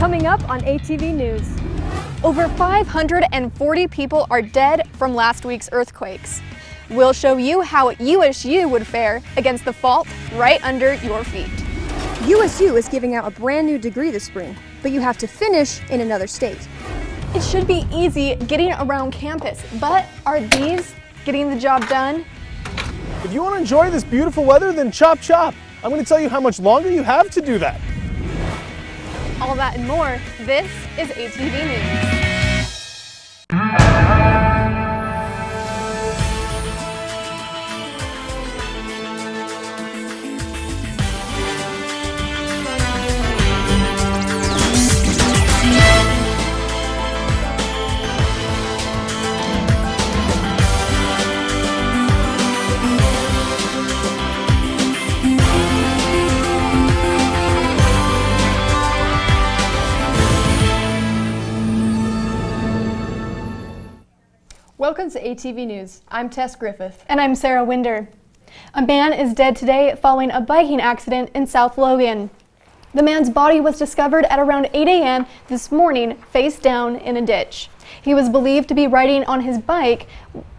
Coming up on ATV News. Over 540 people are dead from last week's earthquakes. We'll show you how USU would fare against the fault right under your feet. USU is giving out a brand new degree this spring, but you have to finish in another state. It should be easy getting around campus, but are these getting the job done? If you want to enjoy this beautiful weather, then chop chop. I'm going to tell you how much longer you have to do that. All that and more, this is ATV News. Welcome to ATV News. I'm Tess Griffith. And I'm Sarah Winder. A man is dead today following a biking accident in South Logan. The man's body was discovered at around 8 a.m. this morning, face down in a ditch. He was believed to be riding on his bike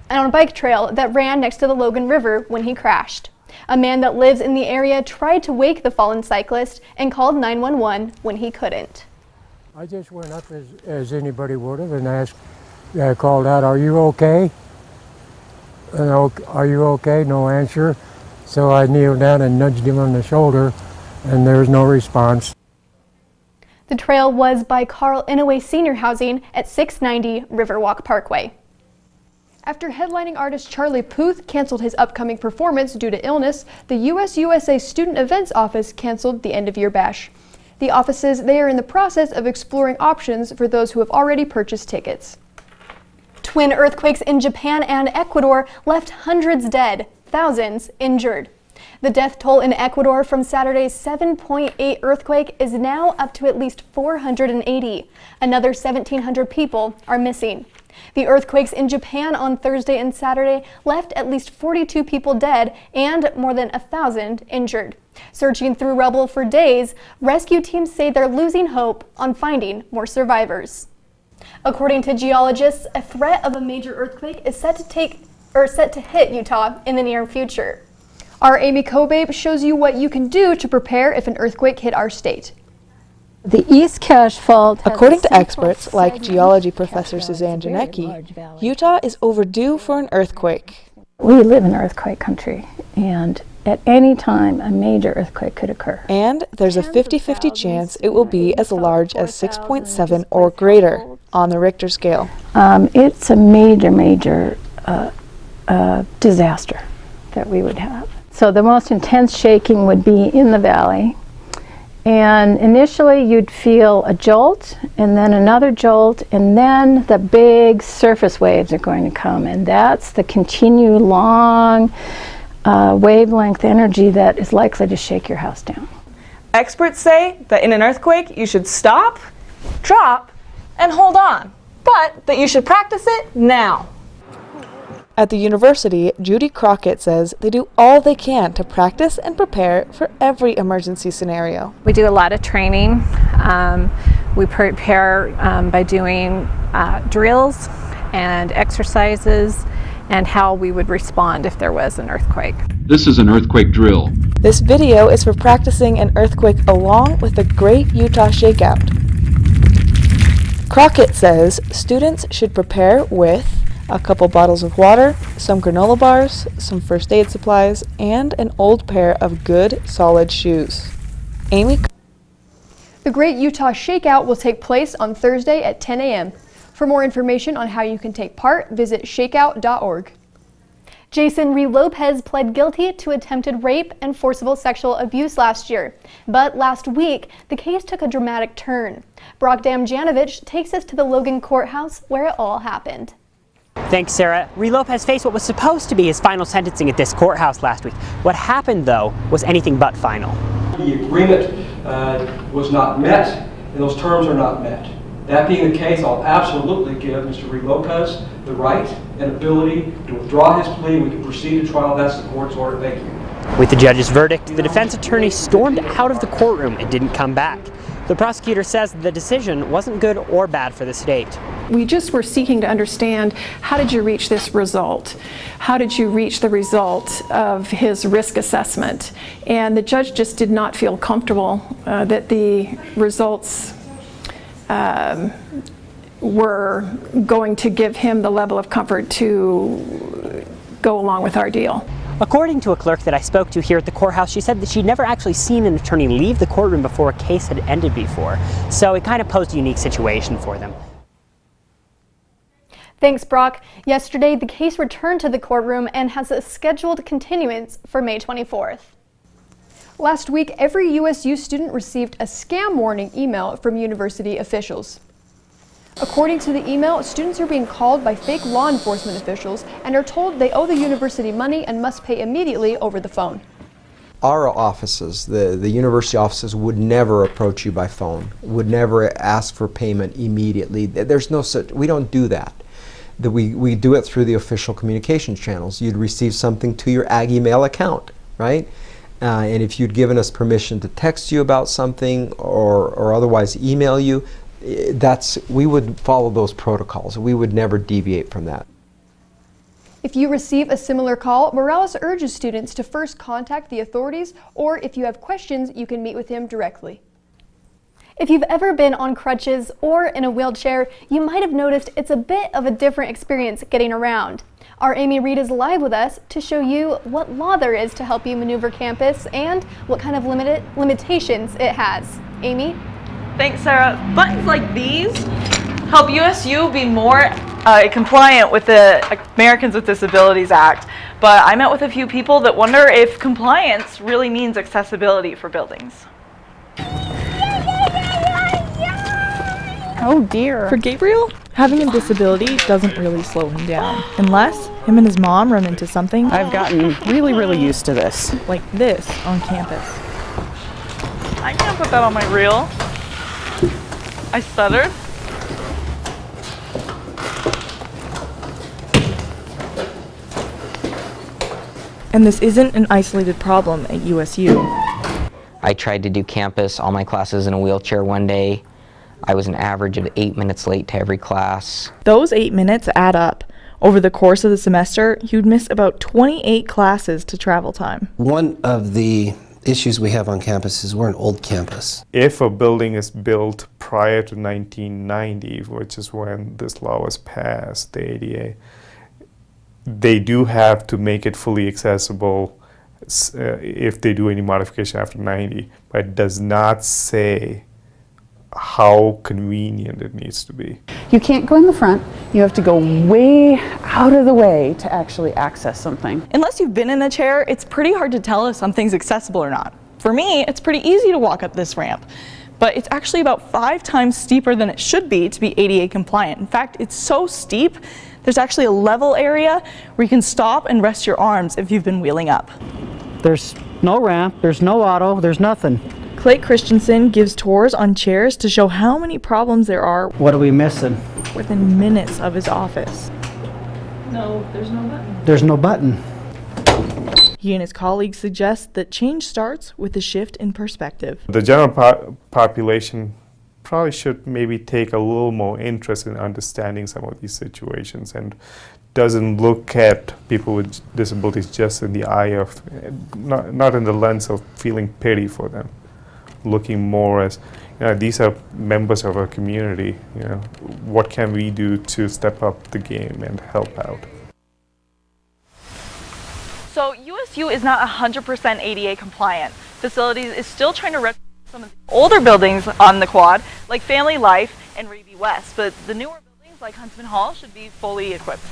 on a bike trail that ran next to the Logan River when he crashed. A man that lives in the area tried to wake the fallen cyclist and called 911 when he couldn't. I just went up as anybody would have and asked. I called out, "Are you okay?" And, "Are you okay?" No answer. So I kneeled down and nudged him on the shoulder, and there was no response. The trail was by Carl Inouye Senior Housing at 690 Riverwalk Parkway. After headlining artist Charlie Puth canceled his upcoming performance due to illness, the USA Student Events Office canceled the end-of-year bash. The office says they are in the process of exploring options for those who have already purchased tickets. Twin earthquakes in Japan and Ecuador left hundreds dead, thousands injured. The death toll in Ecuador from Saturday's 7.8 earthquake is now up to at least 480. Another 1,700 people are missing. The earthquakes in Japan on Thursday and Saturday left at least 42 people dead and more than 1,000 injured. Searching through rubble for days, rescue teams say they're losing hope on finding more survivors. According to geologists, a threat of a major earthquake is set to hit Utah in the near future. Our Amy Kobabe shows you what you can do to prepare if an earthquake hit our state. The East Cache Fault. According to experts like geology professor Suzanne Janecki, Utah is overdue for an earthquake. We live in earthquake country, and at any time a major earthquake could occur. And there's a 50-50 chance it will be as large as 6.7 or greater on the Richter scale. It's a major disaster that we would have. So the most intense shaking would be in the valley. And initially you'd feel a jolt, and then another jolt, and then the big surface waves are going to come. And that's the continued long wavelength energy that is likely to shake your house down. Experts say that in an earthquake you should stop, drop, and hold on, but that you should practice it now. At the university, Judy Crockett says they do all they can to practice and prepare for every emergency scenario. We do a lot of training. We prepare by doing drills and exercises and how we would respond if there was an earthquake. This is an earthquake drill. This video is for practicing an earthquake along with the Great Utah Shakeout. Crockett says students should prepare with a couple bottles of water, some granola bars, some first aid supplies, and an old pair of good, solid shoes. Amy? The Great Utah Shakeout will take place on Thursday at 10 a.m. For more information on how you can take part, visit shakeout.org. Jason Ree Lopez pled guilty to attempted rape and forcible sexual abuse last year. But last week, the case took a dramatic turn. Brock Damjanovic takes us to the Logan courthouse where it all happened. Thanks, Sarah. Ree Lopez faced what was supposed to be his final sentencing at this courthouse last week. What happened, though, was anything but final. The agreement was not met, and those terms are not met. That being the case, I'll absolutely give Mr. Ree Lopez the right and ability to withdraw his plea. We can proceed to trial. That's the court's order. Thank you. With the judge's verdict, the defense attorney stormed out of the courtroom and didn't come back. The prosecutor says the decision wasn't good or bad for the state. We just were seeking to understand, how did you reach this result? How did you reach the result of his risk assessment? And the judge just did not feel comfortable that the results were going to give him the level of comfort to go along with our deal. According to a clerk that I spoke to here at the courthouse, she said that she'd never actually seen an attorney leave the courtroom before a case had ended before. So it kind of posed a unique situation for them. Thanks, Brock. Yesterday, the case returned to the courtroom and has a scheduled continuance for May 24th. Last week, every USU student received a scam warning email from university officials. According to the email, students are being called by fake law enforcement officials and are told they owe the university money and must pay immediately over the phone. Our offices, the university offices, would never approach you by phone, would never ask for payment immediately. There's no such, we don't do that. We do it through the official communications channels. You'd receive something to your Ag email account, right? And if you'd given us permission to text you about something or otherwise email you, we would follow those protocols. We would never deviate from that. If you receive a similar call, Morales urges students to first contact the authorities, or if you have questions, you can meet with him directly. If you've ever been on crutches or in a wheelchair, you might have noticed it's a bit of a different experience getting around. Our Amy Reed is live with us to show you what law there is to help you maneuver campus and what kind of limitations it has. Amy? Thanks, Sarah. Buttons like these help USU be more compliant with the Americans with Disabilities Act, but I met with a few people that wonder if compliance really means accessibility for buildings. Oh dear. For Gabriel, having a disability doesn't really slow him down, unless him and his mom run into something. I've gotten really used to this. Like this on campus. I can't put that on my reel. I stuttered. And this isn't an isolated problem at USU. I tried to do campus, all my classes in a wheelchair one day. I was an average of 8 minutes late to every class. Those 8 minutes add up. Over the course of the semester, you'd miss about 28 classes to travel time. One of the issues we have on campus is we're an old campus. If a building is built prior to 1990, which is when this law was passed, the ADA, they do have to make it fully accessible if they do any modification after 90, but it does not say how convenient it needs to be. You can't go in the front. You have to go way out of the way to actually access something. Unless you've been in a chair, it's pretty hard to tell if something's accessible or not. For me, it's pretty easy to walk up this ramp, but it's actually about 5 times steeper than it should be to be ADA compliant. In fact, it's so steep, there's actually a level area where you can stop and rest your arms if you've been wheeling up. There's no ramp, there's no auto, there's nothing. Clay Christensen gives tours on chairs to show how many problems there are. What are we missing? Within minutes of his office. No, there's no button. There's no button. He and his colleagues suggest that change starts with a shift in perspective. The general population probably should maybe take a little more interest in understanding some of these situations and doesn't look at people with disabilities just in the eye of, not in the lens of feeling pity for them. Looking more as, these are members of our community, what can we do to step up the game and help out? So USU is not 100% ADA compliant. Facilities is still trying to retrofit some of the older buildings on the quad, like Family Life and Raby West, but the newer buildings like Huntsman Hall should be fully equipped.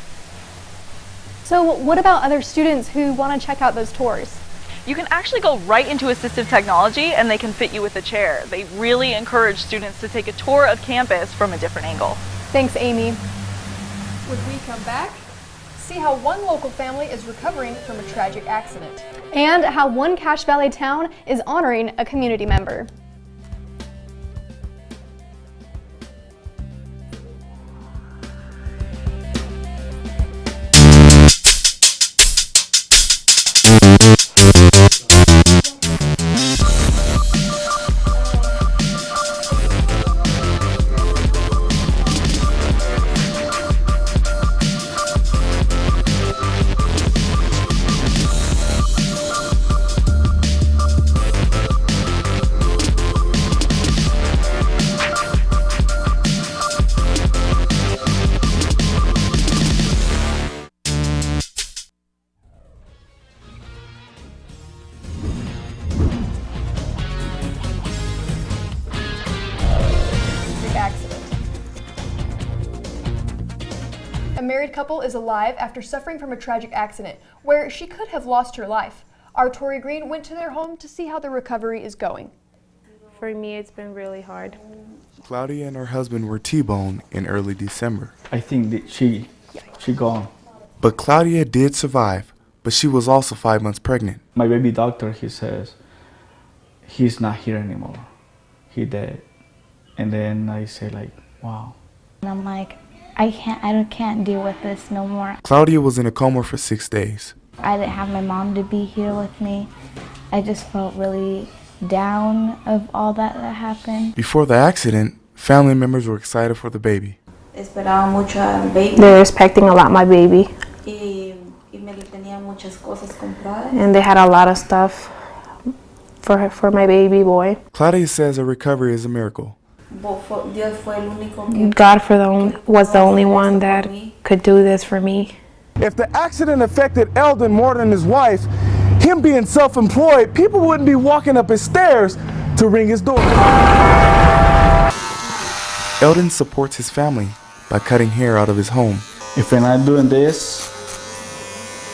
So what about other students who want to check out those tours? You can actually go right into assistive technology and they can fit you with a chair. They really encourage students to take a tour of campus from a different angle. Thanks, Amy. When we come back, see how one local family is recovering from a tragic accident. And how one Cache Valley town is honoring a community member. married couple is alive after suffering from a tragic accident where she could have lost her life. Our Tori Green went to their home to see how the recovery is going. For me, it's been really hard. Claudia and her husband were T-boned in early December. I think that she gone. But Claudia did survive, but she was also 5 months pregnant. My baby doctor, he says, he's not here anymore. He dead. And then I say like, wow. And I'm like, I can't deal with this no more. Claudia was in a coma for 6 days. I didn't have my mom to be here with me. I just felt really down of all that happened. Before the accident, family members were excited for the baby. They were expecting a lot my baby. And they had a lot of stuff for my baby boy. Claudia says her recovery is a miracle. God was the only one that could do this for me. If the accident affected Eldon more than his wife, him being self-employed, people wouldn't be walking up his stairs to ring his door. Eldon supports his family by cutting hair out of his home. If I'm not doing this,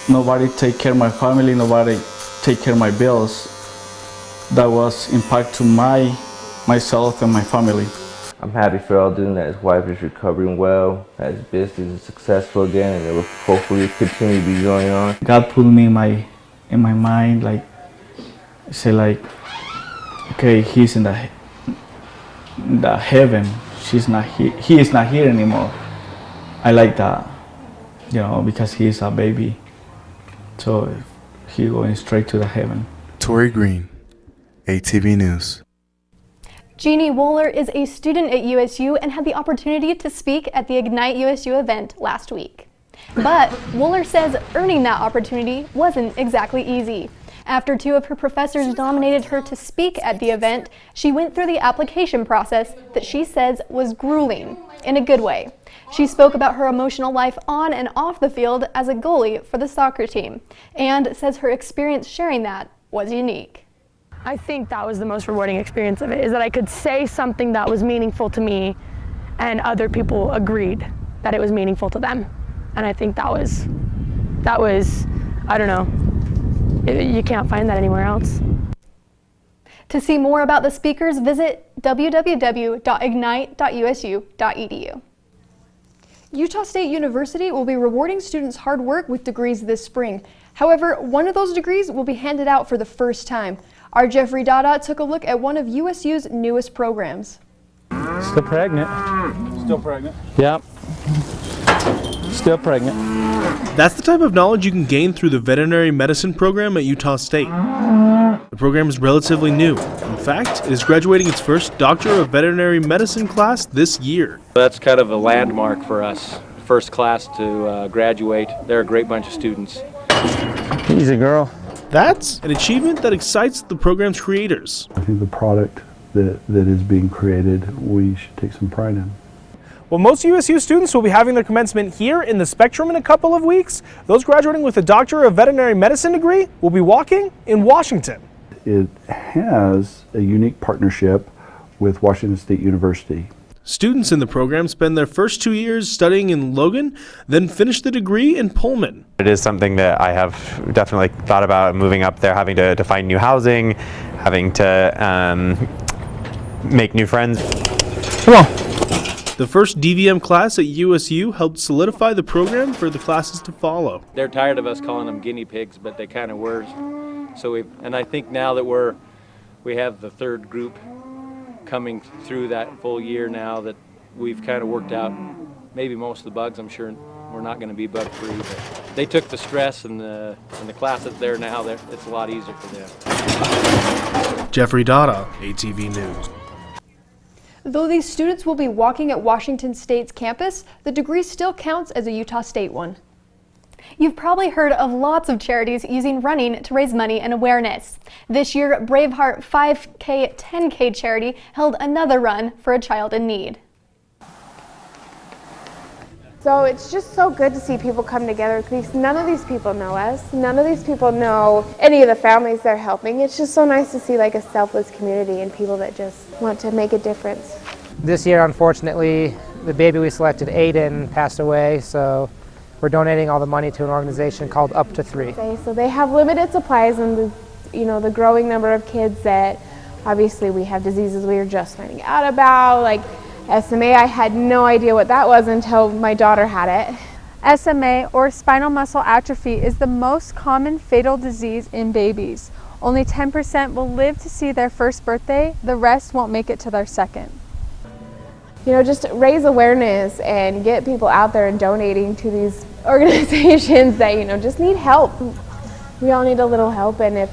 nobody take care of my family, nobody take care of my bills. That was impact to myself and my family. I'm happy for Eldon that his wife is recovering well, that his business is successful again, and it will hopefully continue to be going on. God put me in my mind, like, say like, okay, he's in the heaven. She's not here. He is not here anymore. I like that, because he is a baby. So he going straight to the heaven. Tori Green, ATV News. Jeannie Wooler is a student at USU and had the opportunity to speak at the Ignite USU event last week. But Wooler says earning that opportunity wasn't exactly easy. After 2 of her professors nominated her to speak at the event, she went through the application process that she says was grueling, in a good way. She spoke about her emotional life on and off the field as a goalie for the soccer team, and says her experience sharing that was unique. I think that was the most rewarding experience of it, is that I could say something that was meaningful to me and other people agreed that it was meaningful to them. And I think that was, I don't know, you can't find that anywhere else. To see more about the speakers, visit www.ignite.usu.edu. Utah State University will be rewarding students' hard work with degrees this spring. However, one of those degrees will be handed out for the first time. Our Jeffrey Dada took a look at one of USU's newest programs. Still pregnant. Still pregnant? Yep. Still pregnant. That's the type of knowledge you can gain through the veterinary medicine program at Utah State. The program is relatively new. In fact, it is graduating its first Doctor of Veterinary Medicine class this year. That's kind of a landmark for us. First class to graduate. They're a great bunch of students. Easy, girl. That's an achievement that excites the program's creators. I think the product that is being created, we should take some pride in. Well, most USU students will be having their commencement here in the Spectrum in a couple of weeks. Those graduating with a Doctor of Veterinary Medicine degree will be walking in Washington. It has a unique partnership with Washington State University. Students in the program spend their first 2 years studying in Logan, then finish the degree in Pullman. It is something that I have definitely thought about moving up there, having to find new housing, having to make new friends. Come on. The first DVM class at USU helped solidify the program for the classes to follow. They're tired of us calling them guinea pigs, but they kind of were. And I think now that we have the third group coming through that full year now, that we've kind of worked out maybe most of the bugs. I'm sure we're not going to be bug free, but they took the stress and the class that's there now. It's a lot easier for them. Jeffrey Dada, ATV News. Though these students will be walking at Washington State's campus, the degree still counts as a Utah State one. You've probably heard of lots of charities using running to raise money and awareness. This year, Braveheart 5K 10K charity held another run for a child in need. So it's just so good to see people come together, because none of these people know us. None of these people know any of the families they're helping. It's just so nice to see like a selfless community and people that just want to make a difference. This year, unfortunately, the baby we selected, Aiden, passed away, so we're donating all the money to an organization called Up to 3. So they have limited supplies, and the growing number of kids that obviously we have diseases we were just finding out about, like SMA. I had no idea what that was until my daughter had it. SMA, or spinal muscle atrophy, is the most common fatal disease in babies. Only 10% will live to see their first birthday, the rest won't make it to their second. Just raise awareness and get people out there and donating to these organizations that, just need help. We all need a little help, and if,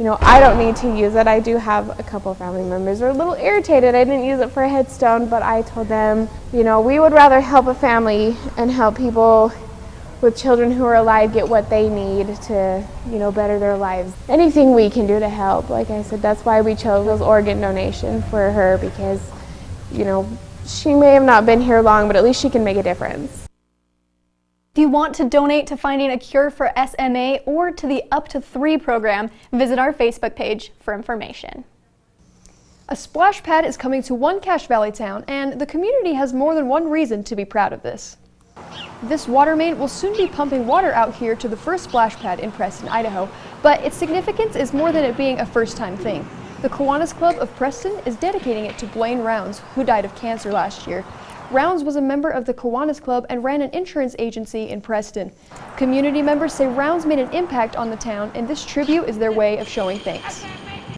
I don't need to use it. I do have a couple family members who are a little irritated I didn't use it for a headstone, but I told them, we would rather help a family and help people with children who are alive get what they need to, better their lives. Anything we can do to help. Like I said, that's why we chose organ donation for her, because, she may have not been here long, but at least she can make a difference. If you want to donate to finding a cure for SMA or to the Up to 3 program, visit our Facebook page for information. A splash pad is coming to one Cache Valley town, and the community has more than one reason to be proud of this. This water main will soon be pumping water out here to the first splash pad in Preston, Idaho, but its significance is more than it being a first-time thing. The Kiwanis Club of Preston is dedicating it to Blaine Rounds, who died of cancer last year. Rounds was a member of the Kiwanis Club and ran an insurance agency in Preston. Community members say Rounds made an impact on the town, and this tribute is their way of showing thanks.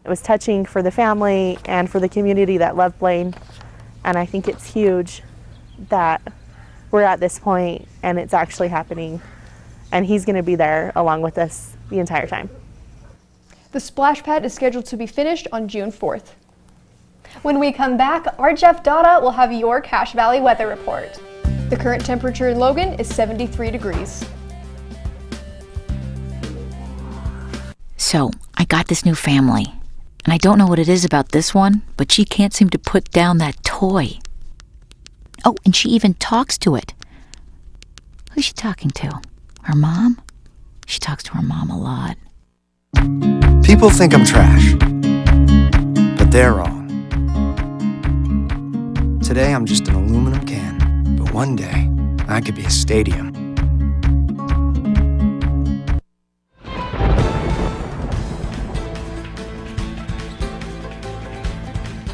It was touching for the family and for the community that loved Blaine, and I think it's huge that we're at this point and it's actually happening, and he's going to be there along with us the entire time. The splash pad is scheduled to be finished on June 4th. When we come back, our Jeff Dada will have your Cache Valley weather report. The current temperature in Logan is 73 degrees. So, I got this new family, and I don't know what it is about this one, but she can't seem to put down that toy. Oh, and she even talks to it. Who's she talking to? Her mom? She talks to her mom a lot. People think I'm trash, but they're wrong. Today I'm just an aluminum can, but one day I could be a stadium.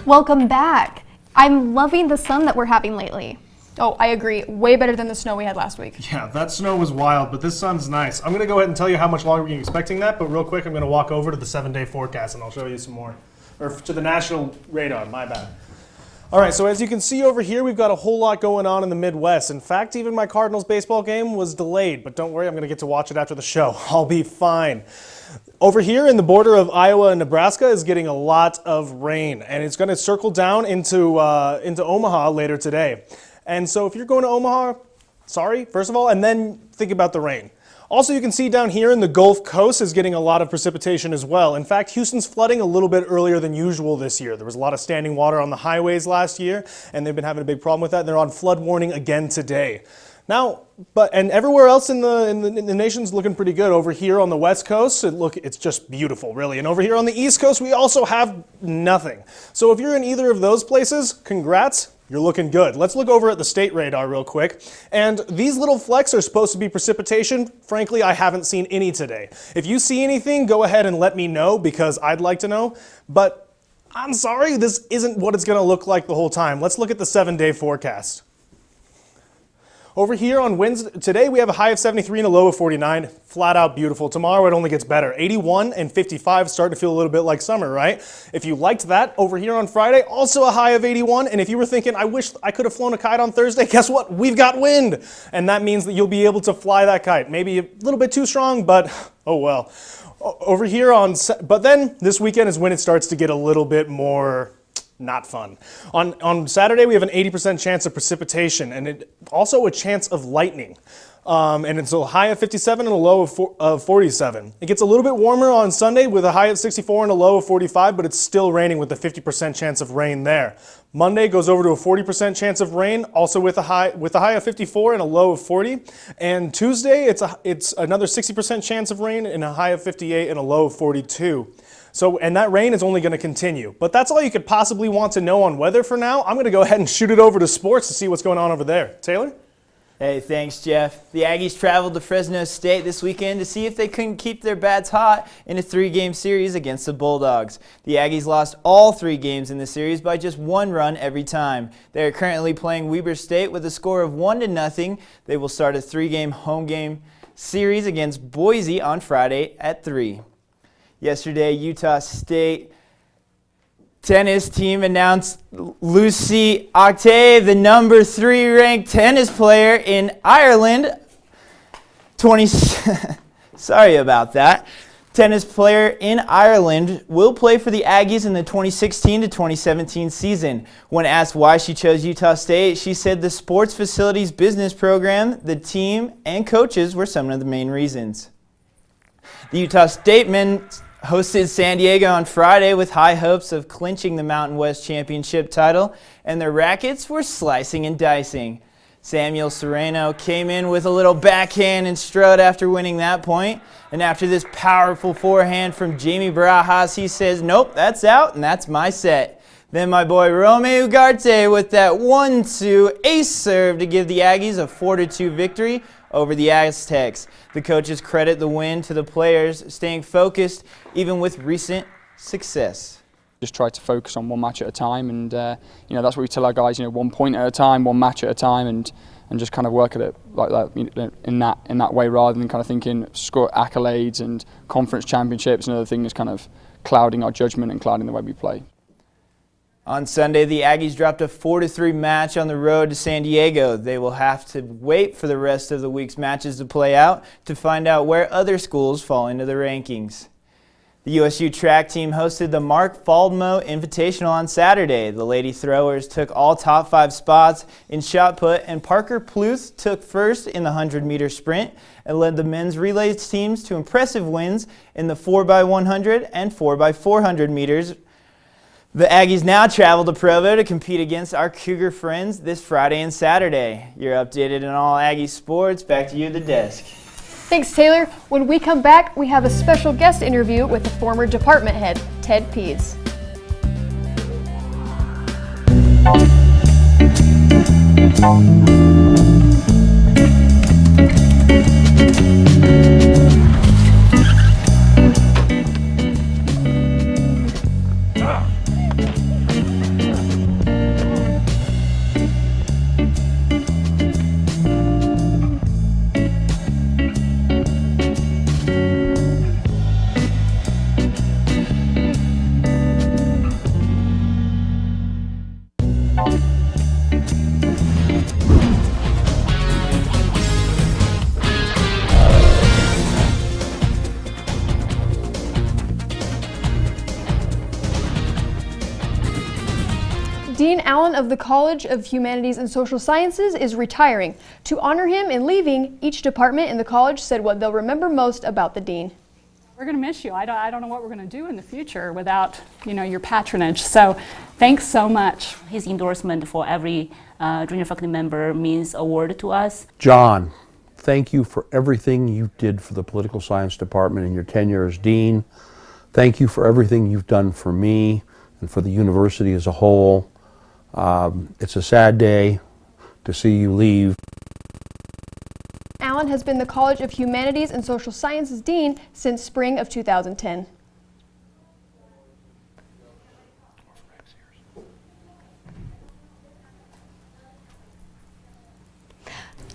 Welcome back. I'm loving the sun that we're having lately. Oh, I agree. Way better than the snow we had last week. Yeah, that snow was wild, but this sun's nice. I'm going to go ahead and tell you how much longer we're expecting that, but real quick, I'm going to walk over to the 7-day forecast and I'll show you some more. Or to the national radar, my bad. All right, so as you can see over here, we've got a whole lot going on in the Midwest. In fact, even my Cardinals baseball game was delayed, but don't worry, I'm going to get to watch it after the show. I'll be fine. Over here in the border of Iowa and Nebraska is getting a lot of rain, and it's going to circle down into Omaha later today. And so if you're going to Omaha, sorry, first of all, and then think about the rain. Also, you can see down here in the Gulf Coast is getting a lot of precipitation as well. In fact, Houston's flooding a little bit earlier than usual this year. There was a lot of standing water on the highways last year, and they've been having a big problem with that. They're on flood warning again today. Now, and everywhere else in the nation's looking pretty good. Over here on the West Coast, it's just beautiful, really. And over here on the East Coast, we also have nothing. So if you're in either of those places, congrats. You're looking good. Let's look over at the state radar real quick. And these little flecks are supposed to be precipitation. Frankly, I haven't seen any today. If you see anything, go ahead and let me know because I'd like to know. But I'm sorry, this isn't what it's going to look like the whole time. Let's look at the 7-day forecast. Over here on Wednesday, today we have a high of 73 and a low of 49. Flat out beautiful. Tomorrow it only gets better. 81 and 55 start to feel a little bit like summer, right? If you liked that, over here on Friday, also a high of 81. And if you were thinking, I wish I could have flown a kite on Thursday, guess what? We've got wind. And that means that you'll be able to fly that kite. Maybe a little bit too strong, but oh well. Over here but then this weekend is when it starts to get a little bit more not fun. On Saturday, we have an 80% chance of precipitation and also a chance of lightning. And it's a high of 57 and a low of 47. It gets a little bit warmer on Sunday with a high of 64 and a low of 45, but it's still raining with a 50% chance of rain there. Monday goes over to a 40% chance of rain, also with a high of 54 and a low of 40. And Tuesday, it's another 60% chance of rain and a high of 58 and a low of 42. So, and that rain is only going to continue. But that's all you could possibly want to know on weather for now. I'm going to go ahead and shoot it over to sports to see what's going on over there. Taylor? Hey, thanks, Jeff. The Aggies traveled to Fresno State this weekend to see if they couldn't keep their bats hot in a 3-game series against the Bulldogs. The Aggies lost all 3 games in the series by just 1 run every time. They are currently playing Weber State with a score of 1-0. They will start a 3-game home game series against Boise on Friday at 3. Yesterday, Utah State tennis team announced Lucy Octave, the number 3 ranked tennis player in Ireland. Sorry about that. Tennis player in Ireland will play for the Aggies in the 2016 to 2017 season. When asked why she chose Utah State, she said the sports facilities business program, the team, and coaches were some of the main reasons. The Utah State men hosted San Diego on Friday with high hopes of clinching the Mountain West Championship title, and their rackets were slicing and dicing. Samuel Serrano came in with a little backhand and strut after winning that point, and after this powerful forehand from Jamie Barajas, he says, "Nope, that's out, and that's my set." Then my boy Romeo Ugarte with that 1-2 ace serve to give the Aggies a 4-2 victory over the Aztecs. The coaches credit the win to the players staying focused even with recent success. Just try to focus on one match at a time, and that's what we tell our guys. 1 point at a time, 1 match at a time, and just kind of work at it like that in that way, rather than kind of thinking score accolades and conference championships and other things kind of clouding our judgment and clouding the way we play. On Sunday, the Aggies dropped a 4-3 match on the road to San Diego. They will have to wait for the rest of the week's matches to play out to find out where other schools fall into the rankings. The USU track team hosted the Mark Faldmo Invitational on Saturday. The Lady Throwers took all top 5 spots in shot put, and Parker Pluth took first in the 100-meter sprint and led the men's relays teams to impressive wins in the 4x100 and 4x400 meters. The Aggies now travel to Provo to compete against our Cougar friends this Friday and Saturday. You're updated on all Aggie sports. Back to you at the desk. Thanks, Taylor. When we come back, we have a special guest interview with the former department head, Ted Pease. Dean Allen of the College of Humanities and Social Sciences is retiring. To honor him in leaving, each department in the college said what they'll remember most about the dean. We're going to miss you. I don't know what we're going to do in the future without your patronage. So thanks so much. His endorsement for every junior faculty member means a word to us. John, thank you for everything you did for the political science department in your tenure as dean. Thank you for everything you've done for me and for the university as a whole. It's a sad day to see you leave. Allen has been the College of Humanities and Social Sciences Dean since spring of 2010.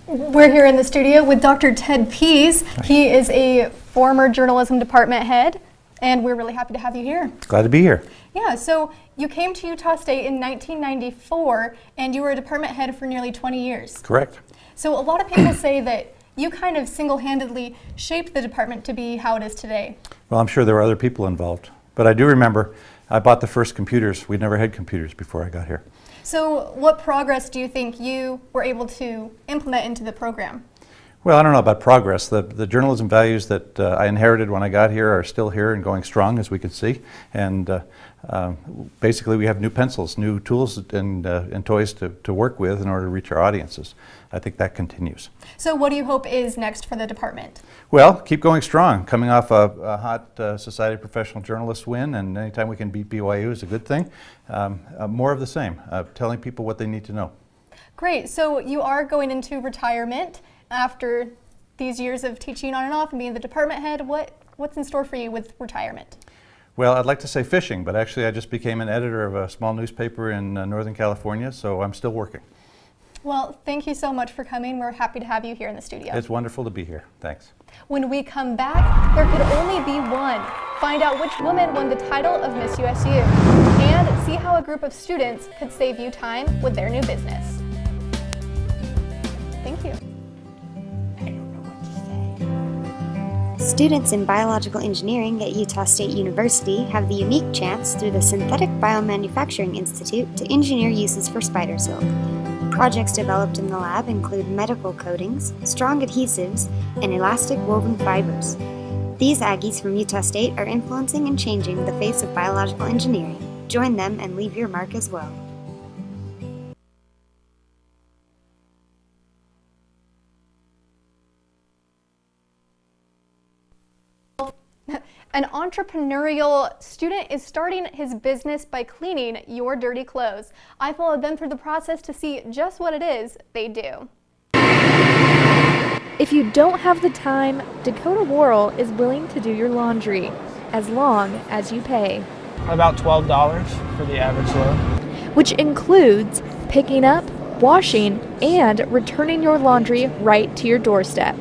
We're here in the studio with Dr. Ted Pease. He is a former journalism department head, and we're really happy to have you here. Glad to be here. Yeah, so you came to Utah State in 1994, and you were a department head for nearly 20 years. Correct. So a lot of people say that you kind of single-handedly shaped the department to be how it is today. Well, I'm sure there were other people involved, but I do remember I bought the first computers. We'd never had computers before I got here. So what progress do you think you were able to implement into the program? Well, I don't know about progress. The journalism values that I inherited when I got here are still here and going strong, as we can see. And basically, we have new pencils, new tools and toys to work with in order to reach our audiences. I think that continues. So what do you hope is next for the department? Well, keep going strong. Coming off a hot Society of Professional Journalists win, and anytime we can beat BYU is a good thing. More of the same, telling people what they need to know. Great. So you are going into retirement after these years of teaching on and off and being the department head. What's in store for you with retirement? Well, I'd like to say fishing, but actually I just became an editor of a small newspaper in Northern California, so I'm still working. Well, thank you so much for coming. We're happy to have you here in the studio. It's wonderful to be here. Thanks. When we come back, there could only be one. Find out which woman won the title of Miss USU and see how a group of students could save you time with their new business. Thank you. Students in biological engineering at Utah State University have the unique chance through the Synthetic Biomanufacturing Institute to engineer uses for spider silk. Projects developed in the lab include medical coatings, strong adhesives, and elastic woven fibers. These Aggies from Utah State are influencing and changing the face of biological engineering. Join them and leave your mark as well. An entrepreneurial student is starting his business by cleaning your dirty clothes. I followed them through the process to see just what it is they do. If you don't have the time, Dakota Worrell is willing to do your laundry, as long as you pay. About $12 for the average load. Which includes picking up, washing, and returning your laundry right to your doorstep.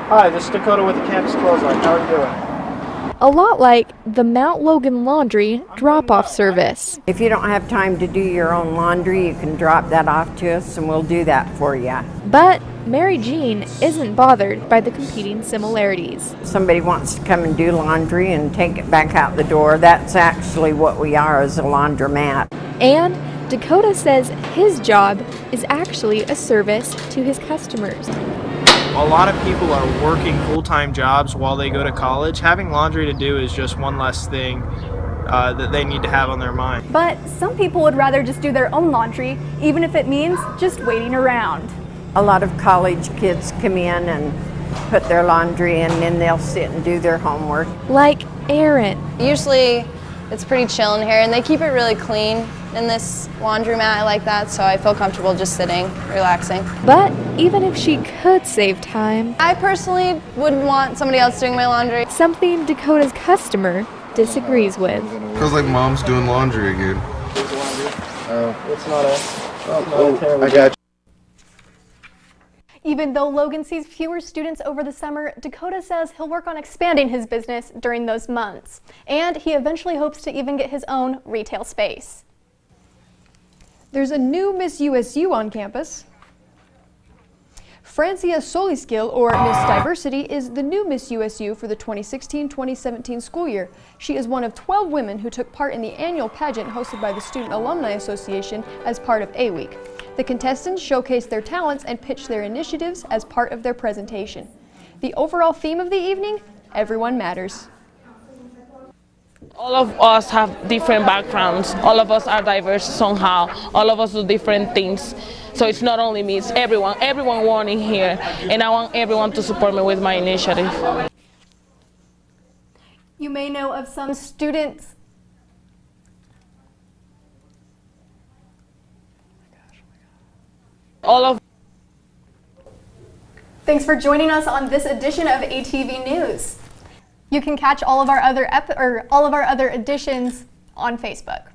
Hi, this is Dakota with the Campus Clothesline. How are you doing? A lot like the Mount Logan Laundry drop-off service. If you don't have time to do your own laundry, you can drop that off to us and we'll do that for you. But Mary Jean isn't bothered by the competing similarities. Somebody wants to come and do laundry and take it back out the door. That's actually what we are, as a laundromat. And Dakota says his job is actually a service to his customers. A lot of people are working full-time jobs while they go to college. Having laundry to do is just one less thing that they need to have on their mind. But some people would rather just do their own laundry, even if it means just waiting around. A lot of college kids come in and put their laundry in, and then they'll sit and do their homework. Like Erin. Usually it's pretty chill in here, and they keep it really clean in this laundromat. I like that, so I feel comfortable just sitting, relaxing. But even if she could save time, I personally wouldn't want somebody else doing my laundry. Something Dakota's customer disagrees with. Feels like mom's doing laundry again. It's not a terrible. I got you. Even though Logan sees fewer students over the summer, Dakota says he'll work on expanding his business during those months. And he eventually hopes to even get his own retail space. There's a new Miss USU on campus. Francia Soliskill, or Miss Diversity, is the new Miss USU for the 2016-2017 school year. She is one of 12 women who took part in the annual pageant hosted by the Student Alumni Association as part of A Week. The contestants showcase their talents and pitch their initiatives as part of their presentation. The overall theme of the evening, everyone matters. All of us have different backgrounds. All of us are diverse somehow. All of us do different things. So it's not only me, it's everyone. Everyone won in here, and I want everyone to support me with my initiative. You may know of some students. Thanks for joining us on this edition of ATV News. You can catch all of our other editions on Facebook.